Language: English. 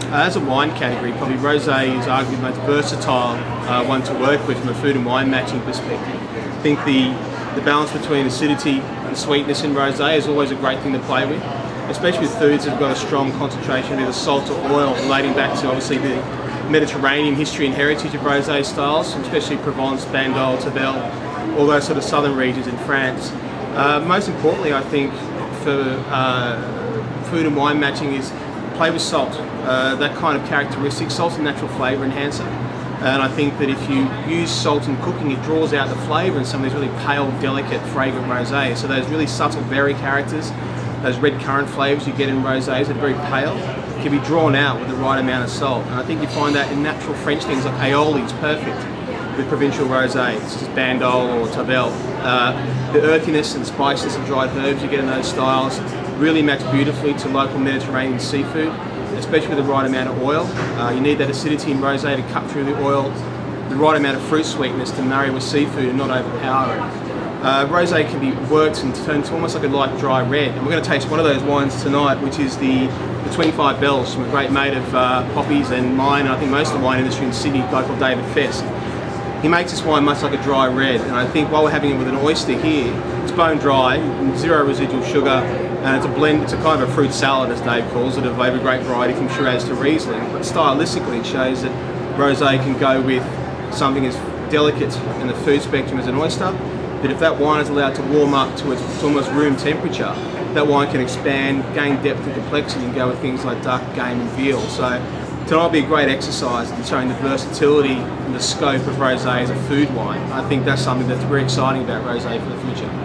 As a wine category, probably rosé is arguably the most versatile one to work with from a food and wine matching perspective. I think the balance between acidity and sweetness in rosé is always a great thing to play with, especially with foods that have got a strong concentration of either salt or oil, relating back to obviously the Mediterranean history and heritage of rosé styles, especially Provence, Bandol, Tavel, all those sort of southern regions in France. Most importantly, I think for food and wine matching is play with salt. That kind of characteristic. Salt's a natural flavour enhancer, and I think that if you use salt in cooking, it draws out the flavour in some of these really pale, delicate, fragrant rosés. So those really subtle berry characters, those red currant flavours you get in rosés that are very pale, can be drawn out with the right amount of salt. And I think you find that in natural French things like aioli is perfect with provincial rosés, such as Bandol or Tavel. The earthiness and spiciness of dried herbs you get in those styles really match beautifully to local Mediterranean seafood, especially with the right amount of oil. You need that acidity in rosé to cut through the oil, the right amount of fruit sweetness to marry with seafood and not overpower it. Rosé can be worked and turned to almost like a light dry red, and we're going to taste one of those wines tonight, which is the 25 Bells from a great mate of Poppy's and mine, and I think most of the wine industry in Sydney, a guy called David Fest. He makes this wine much like a dry red, and I think while we're having it with an oyster here, it's bone dry, zero residual sugar, and it's a blend, it's a kind of a fruit salad as Dave calls it, of a great variety from Shiraz to Riesling, but stylistically it shows that rosé can go with something as delicate in the food spectrum as an oyster, but if that wine is allowed to warm up to its almost room temperature, that wine can expand, gain depth and complexity, and go with things like duck, game and veal. So tonight will be a great exercise in showing the versatility and the scope of rosé as a food wine. I think that's something that's very exciting about rosé for the future.